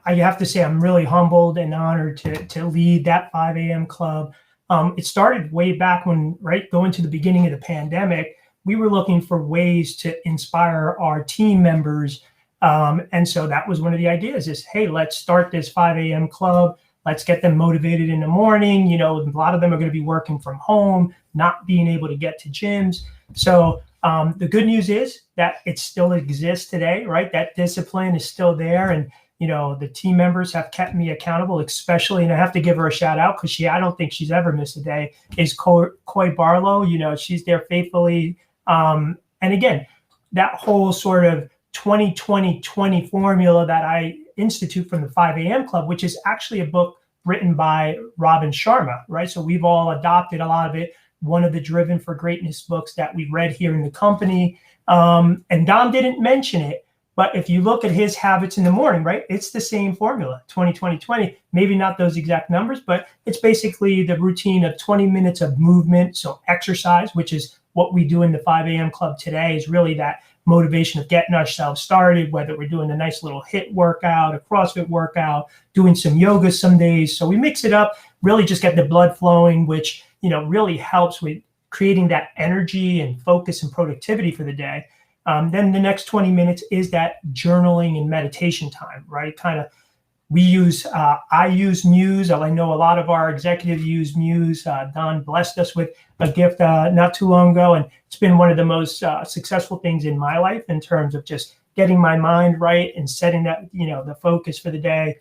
I have to say I'm really humbled and honored to lead that 5 a.m. club. It started way back when, going to the beginning of the pandemic, we were looking for ways to inspire our team members. And so that was one of the ideas is, hey, let's start this 5 a.m. club. Let's get them motivated in the morning. A lot of them are going to be working from home, not being able to get to gyms. So the good news is that it still exists today, right? That discipline is still there. And, the team members have kept me accountable, especially, and I have to give her a shout out because I don't think she's ever missed a day, is Coy Barlow. She's there faithfully. And again, that whole sort of 20-20-20 formula that I institute from the 5 a.m. club, which is actually a book written by Robin Sharma, right? So we've all adopted a lot of it. One of the Driven for Greatness books that we read here in the company. And Don didn't mention it, but if you look at his habits in the morning, right, it's the same formula, 20-20-20, maybe not those exact numbers, but it's basically the routine of 20 minutes of movement. So exercise, which is what we do in the 5 a.m. club today, is really that motivation of getting ourselves started, whether we're doing a nice little HIIT workout, a CrossFit workout, doing some yoga some days. So we mix it up, really just get the blood flowing, which really helps with creating that energy and focus and productivity for the day. Then the next 20 minutes is that journaling and meditation time, right? I use Muse. I know a lot of our executives use Muse. Don blessed us with a gift not too long ago, and it's been one of the most successful things in my life in terms of just getting my mind right and setting that, the focus for the day.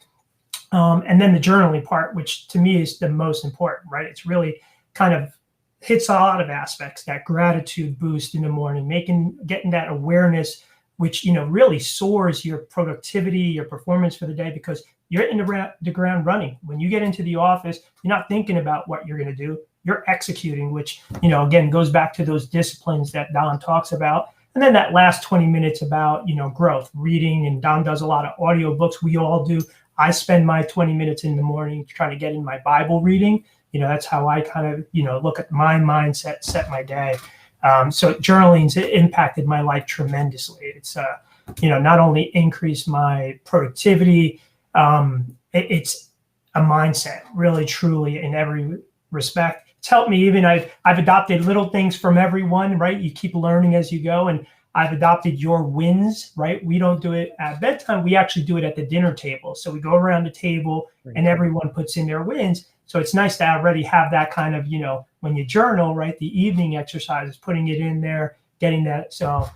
And then the journaling part, which to me is the most important, right? It's really kind of hits a lot of aspects, that gratitude boost in the morning, getting that awareness, which, really soars your productivity, your performance for the day, because you're hitting the ground running. When you get into the office, you're not thinking about what you're going to do. You're executing, which, again, goes back to those disciplines that Don talks about. And then that last 20 minutes about, growth, reading, and Don does a lot of audiobooks. We all do. I spend my 20 minutes in the morning trying to get in my Bible reading. That's how I kind of, look at my mindset, set my day. So journaling's impacted my life tremendously. It's, not only increased my productivity, it's a mindset, really, truly, in every respect. It's helped me. Even I've adopted little things from everyone, right? You keep learning as you go. And I've adopted your wins, right? We don't do it at bedtime. We actually do it at the dinner table. So we go around the table and everyone puts in their wins. So it's nice to already have that kind of, when you journal, right? The evening exercises, putting it in there, getting that. So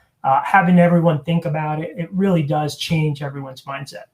having everyone think about it, it really does change everyone's mindset.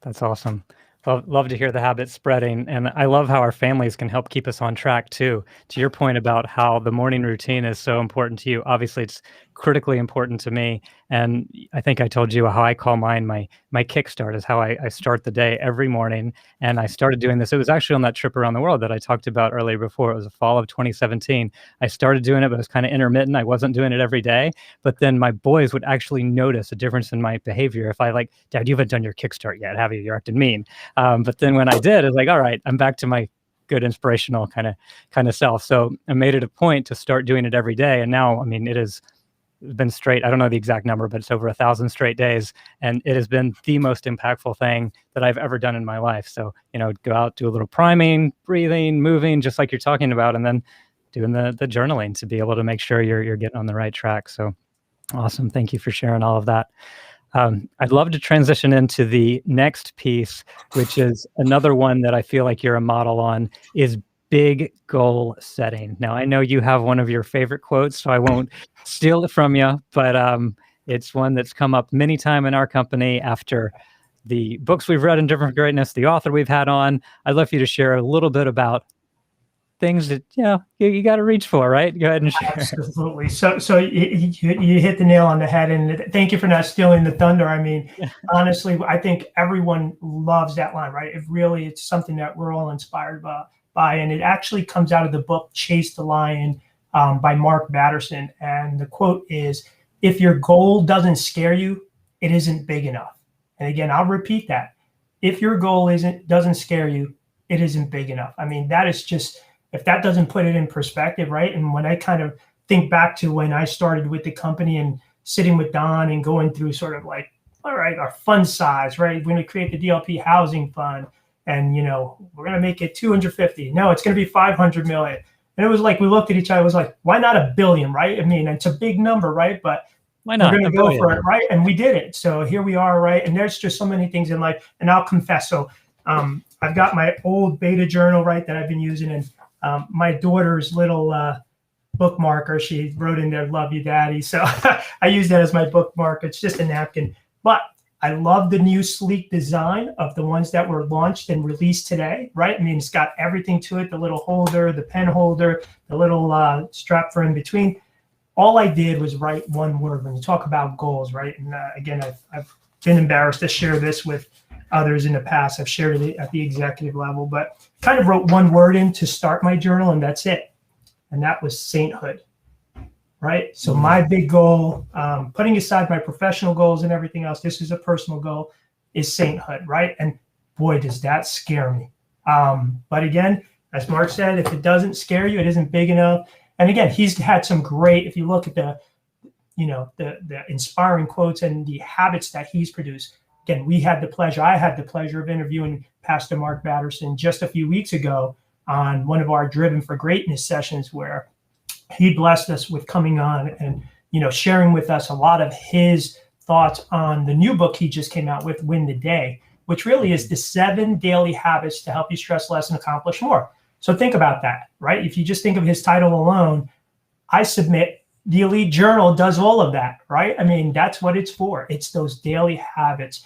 That's awesome. Love to hear the habit spreading. And I love how our families can help keep us on track too. To your point about how the morning routine is so important to you, obviously it's critically important to me. And I think I told you how I call mine my kickstart is how I start the day every morning. And I started doing this. It was actually on that trip around the world that I talked about earlier before. It was the fall of 2017. I started doing it, but it was kind of intermittent. I wasn't doing it every day. But then my boys would actually notice a difference in my behavior. If I like, Dad, you haven't done your kickstart yet, have you? You're acting mean. But then when I did, it's like, all right, I'm back to my good inspirational kind of self. So I made it a point to start doing it every day. And now, I mean, it's been straight. I don't know the exact number, but it's over 1,000 straight days. And it has been the most impactful thing that I've ever done in my life. So, go out, do a little priming, breathing, moving, just like you're talking about, and then doing the journaling to be able to make sure you're getting on the right track. So awesome. Thank you for sharing all of that. I'd love to transition into the next piece, which is another one that I feel like you're a model on, is big goal setting. Now, I know you have one of your favorite quotes, so I won't steal it from you, but it's one that's come up many times in our company after the books we've read in Different Greatness, the author we've had on. I'd love for you to share a little bit about things that you got to reach for, right? Go ahead and share. Absolutely. So you hit the nail on the head, and thank you for not stealing the thunder. I mean, honestly, I think everyone loves that line, right? It's something that we're all inspired by, and it actually comes out of the book Chase the Lion by Mark Batterson, and the quote is, "If your goal doesn't scare you, it isn't big enough." And again, I'll repeat that: if your goal doesn't scare you, it isn't big enough. I mean, that is just, if that doesn't put it in perspective, right? And when I kind of think back to when I started with the company and sitting with Don and going through sort of like, all right, our fund size, right? We're going to create the DLP housing fund, and we're going to make it 250. No, it's going to be 500 million. And it was like, we looked at each other, it was like, why not $1 billion, right? I mean, it's a big number, right? But why not? We're going to go for it, right? And we did it. So here we are, right? And there's just so many things in life. And I'll confess, so I've got my old beta journal, right, that I've been using, and my daughter's little bookmarker, she wrote in there, "Love you, Daddy." So I use that as my bookmark. It's just a napkin. But I love the new sleek design of the ones that were launched and released today, right? I mean, it's got everything to it, the little holder, the pen holder, the little strap for in between. All I did was write one word when you talk about goals, right? And again, I've been embarrassed to share this with others in the past. I've shared it at the executive level, but kind of wrote one word in to start my journal, and that's it. And that was sainthood, right? So my big goal, putting aside my professional goals and everything else, this is a personal goal, is sainthood, right? And boy, does that scare me. But again, as Mark said, if it doesn't scare you, it isn't big enough. And again, he's had some great, if you look at the inspiring quotes and the habits that he's produced. Again, I had the pleasure of interviewing Pastor Mark Batterson just a few weeks ago on one of our Driven for Greatness sessions, where he blessed us with coming on and, sharing with us a lot of his thoughts on the new book he just came out with, Win the Day, which really is the 7 daily habits to help you stress less and accomplish more. So think about that, right? If you just think of his title alone, I submit the Elite Journal does all of that, right? I mean, that's what it's for. It's those daily habits,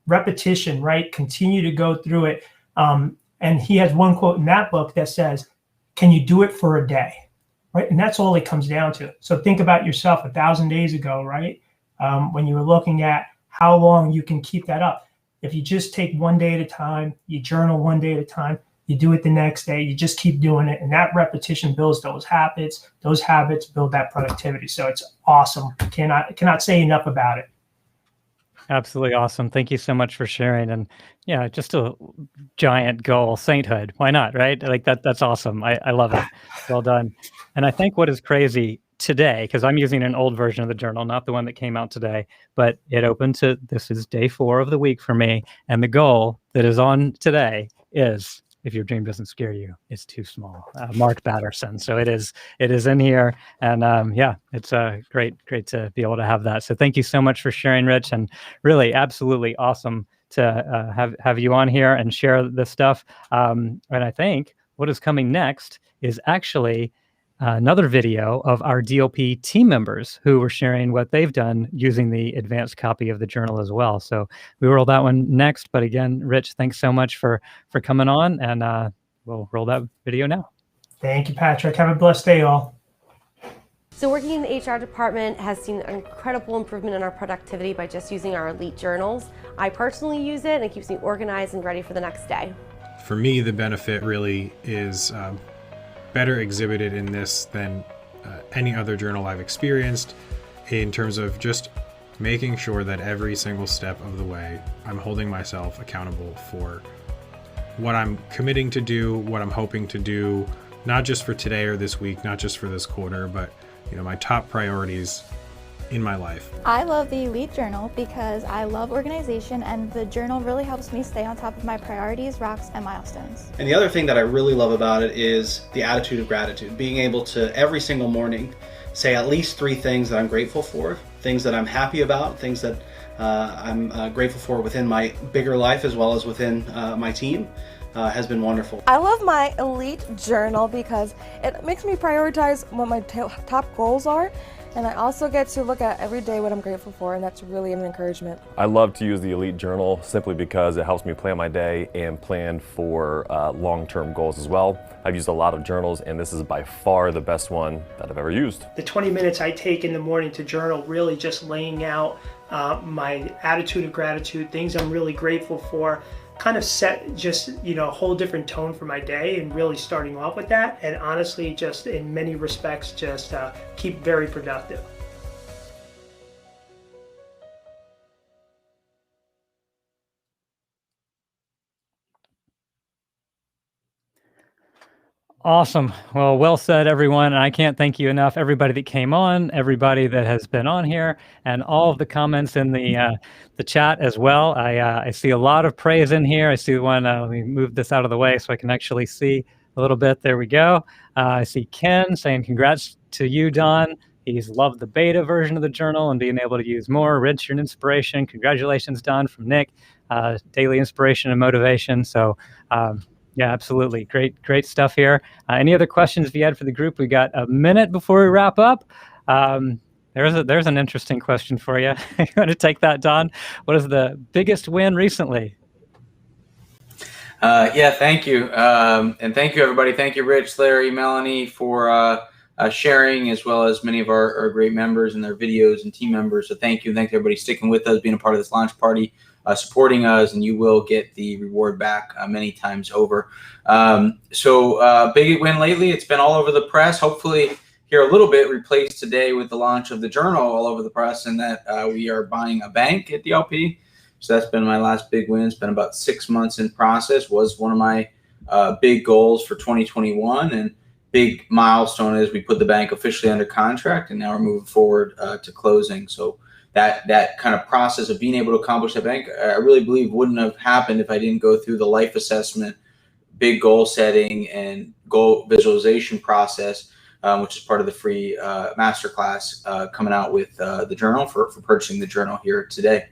repetition, right? Continue to go through it. And he has one quote in that book that says, "Can you do it for a day?" Right? And that's all it comes down to. So think about yourself 1,000 days ago, right? When you were looking at how long you can keep that up. If you just take one day at a time, you journal one day at a time, you do it the next day, you just keep doing it. And that repetition builds those habits build that productivity. So it's awesome. Cannot say enough about it. Absolutely awesome. Thank you so much for sharing. And yeah, just a giant goal, sainthood. Why not, right? Like that's awesome. I love it. Well done. And I think what is crazy today, because I'm using an old version of the journal, not the one that came out today, but it opened to, this is day 4 of the week for me. And the goal that is on today is, if your dream doesn't scare you, it's too small. Mark Batterson. So it is in here. And it's great to be able to have that. So thank you so much for sharing, Rich. And really absolutely awesome to have you on here and share this stuff. And I think what is coming next is actually another video of our DLP team members who were sharing what they've done using the advanced copy of the journal as well. So we will roll that one next. But again, Rich, thanks so much for coming on, and we'll roll that video now. Thank you, Patrick. Have a blessed day, all. So working in the HR department has seen an incredible improvement in our productivity by just using our Elite journals. I personally use it, and it keeps me organized and ready for the next day. For me, the benefit really is better exhibited in this than any other journal I've experienced, in terms of just making sure that every single step of the way I'm holding myself accountable for what I'm committing to do, what I'm hoping to do, not just for today or this week, not just for this quarter, but my top priorities in my life. I love the Elite Journal because I love organization, and the journal really helps me stay on top of my priorities, rocks, and milestones. And the other thing that I really love about it is the attitude of gratitude, being able to every single morning say at least 3 things that I'm grateful for, things that I'm happy about, things that I'm grateful for within my bigger life as well as within my team. Has been wonderful. I love my Elite Journal because it makes me prioritize what my top goals are, and I also get to look at every day what I'm grateful for, and that's really an encouragement. I love to use the Elite Journal simply because it helps me plan my day and plan for long-term goals as well. I've used a lot of journals, and this is by far the best one that I've ever used. The 20 minutes I take in the morning to journal, really just laying out my attitude of gratitude, things I'm really grateful for, kind of set just a whole different tone for my day, and really starting off with that, and honestly just in many respects just keep very productive. Awesome. Well said, everyone. And I can't thank you enough, everybody that came on, everybody that has been on here, and all of the comments in the chat as well. I see a lot of praise in here. I see one. Let me move this out of the way so I can actually see a little bit. There we go. I see Ken saying congrats to you, Don. He's loved the beta version of the journal and being able to use more. Richard inspiration. Congratulations, Don, from Nick. Daily inspiration and motivation. So yeah, absolutely. Great stuff here. Any other questions if you had for the group? We got a minute before we wrap up. There's an interesting question for you. You want to take that, Don? What is the biggest win recently? Yeah, thank you. And thank you, everybody. Thank you, Rich, Larry, Melanie, for sharing, as well as many of our great members and their videos and team members. So thank you. Thanks, everybody, sticking with us, being a part of this launch party. Supporting us, and you will get the reward back many times over. So big win lately. It's been all over the press. Hopefully here a little bit replaced today with the launch of the journal all over the press, and that we are buying a bank at DLP. So that's been my last big win. It's been about 6 months in process. Was one of my big goals for 2021, and big milestone is we put the bank officially under contract, and now we're moving forward to closing. So that kind of process of being able to accomplish that bank, I really believe wouldn't have happened if I didn't go through the life assessment, big goal setting, and goal visualization process, which is part of the free masterclass coming out with the journal for purchasing the journal here today.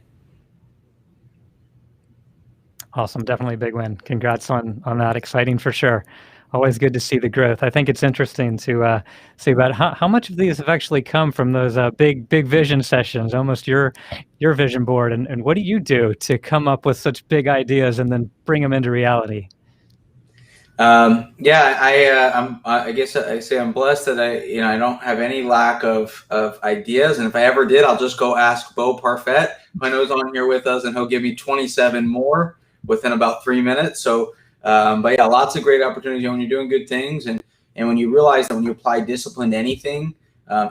Awesome. Definitely a big win. Congrats on that. Exciting for sure. Always good to see the growth. I think it's interesting to see about how much of these have actually come from those big vision sessions, almost your vision board. And what do you do to come up with such big ideas and then bring them into reality? Yeah, I guess I say I'm blessed that I don't have any lack of ideas. And if I ever did, I'll just go ask Bo Parfait. I know he's on here with us, and he'll give me 27 more within about 3 minutes. So, but yeah, lots of great opportunities when you're doing good things, and when you realize that when you apply discipline to anything,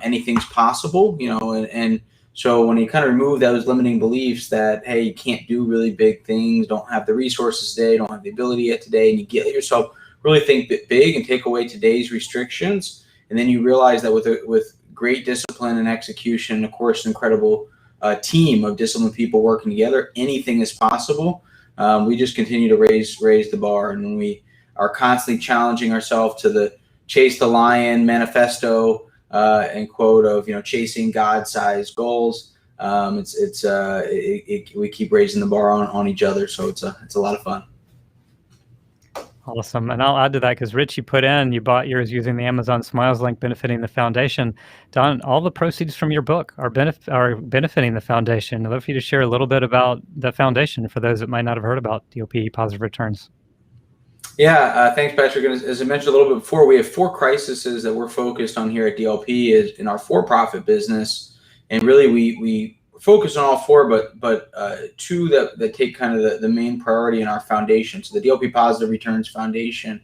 anything's possible, and so when you kind of remove those limiting beliefs that, hey, you can't do really big things, don't have the resources today, don't have the ability yet today, and you get yourself really think big and take away today's restrictions, and then you realize that with great discipline and execution, of course, an incredible team of disciplined people working together, anything is possible. We just continue to raise the bar, and when we are constantly challenging ourselves to the chase the lion manifesto and quote of chasing God-sized goals, we keep raising the bar on each other, so it's a lot of fun. Awesome. And I'll add to that because Rich, you bought yours using the Amazon Smiles link benefiting the foundation. Don, all the proceeds from your book are benefiting the foundation. I'd love for you to share a little bit about the foundation for those that might not have heard about DLP Positive Returns. Yeah, thanks, Patrick. And as I mentioned a little bit before, we have 4 crises that we're focused on here at DLP is in our for-profit business. And really, we focus on all 4, but 2 that take kind of the main priority in our foundation. So the DLP Positive Returns Foundation,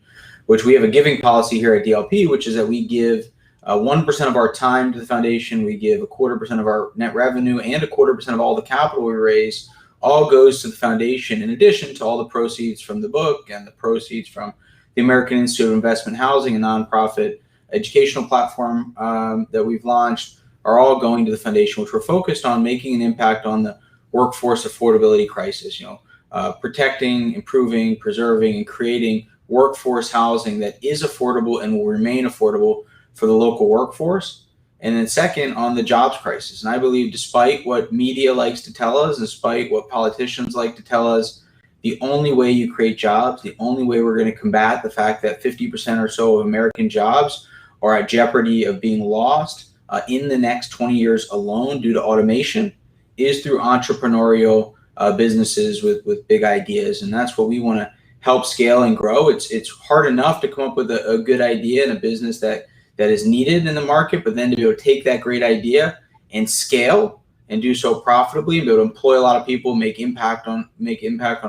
which we have a giving policy here at DLP, which is that we give 1% of our time to the foundation. We give 1/4% of our net revenue and 1/4% of all the capital we raise all goes to the foundation, in addition to all the proceeds from the book and the proceeds from the American Institute of Investment Housing, a nonprofit educational platform that we've launched, are all going to the foundation, which we're focused on making an impact on the workforce affordability crisis, protecting, improving, preserving, and creating workforce housing that is affordable and will remain affordable for the local workforce. And then second, on the jobs crisis. And I believe despite what media likes to tell us, despite what politicians like to tell us, the only way you create jobs, the only way we're going to combat the fact that 50% or so of American jobs are at jeopardy of being lost in the next 20 years alone due to automation is through entrepreneurial businesses with big ideas. And that's what we want to help scale and grow. It's hard enough to come up with a good idea and a business that is needed in the market, but then to be able to take that great idea and scale and do so profitably and be able to employ a lot of people, make impact on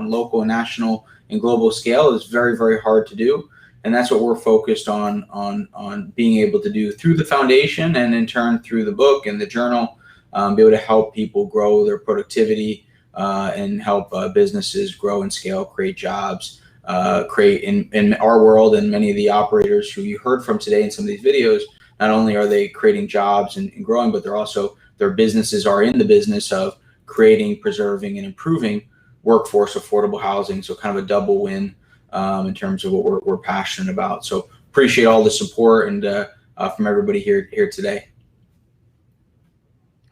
local and national and global scale is very, very hard to do. And that's what we're focused on being able to do through the foundation and in turn through the book and the journal, be able to help people grow their productivity and help businesses grow and scale, create jobs, create in our world. And many of the operators who you heard from today in some of these videos, not only are they creating jobs and growing, but their businesses are in the business of creating, preserving, and improving workforce affordable housing. So kind of a double win in terms of what we're passionate about. So appreciate all the support and from everybody here today.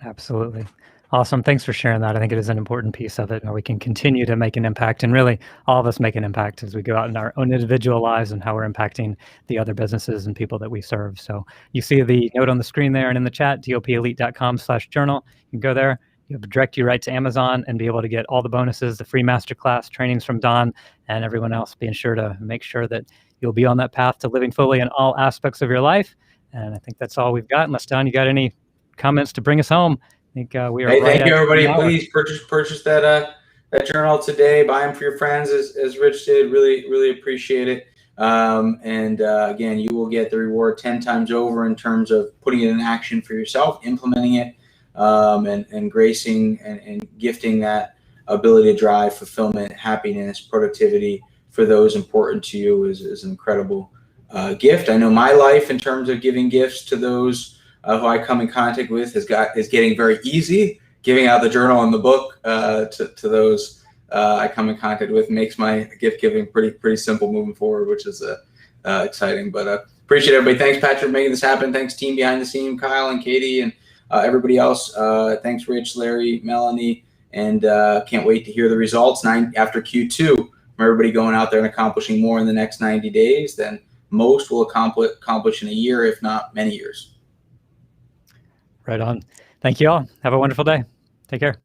Absolutely. Awesome. Thanks for sharing that. I think it is an important piece of it, how we can continue to make an impact, and really all of us make an impact as we go out in our own individual lives and how we're impacting the other businesses and people that we serve. So you see the note on the screen there and in the chat, dlpelite.com/journal. You can go there. You'll direct you right to Amazon and be able to get all the bonuses, the free masterclass trainings from Don and everyone else, being sure to make sure that you'll be on that path to living fully in all aspects of your life. And I think that's all we've got. Unless, Don, you got any comments to bring us home? I think we are. Hey, right thank you, everybody. Please purchase that journal today. Buy them for your friends, as Rich did. Really appreciate it. Again, you will get the reward 10 times over in terms of putting it in action for yourself, implementing it, and gracing and gifting that ability to drive fulfillment, happiness, productivity for those important to you is an incredible gift. I know my life in terms of giving gifts to those who I come in contact with is getting very easy. Giving out the journal and the book to those I come in contact with makes my gift giving pretty simple moving forward, which is exciting. But appreciate everybody. Thanks, Patrick, for making this happen. Thanks, team behind the scene, Kyle and Katie and everybody else. Thanks, Rich, Larry, Melanie, and can't wait to hear the results after Q2 from everybody going out there and accomplishing more in the next 90 days than most will accomplish in a year, if not many years. Right on. Thank you all. Have a wonderful day. Take care.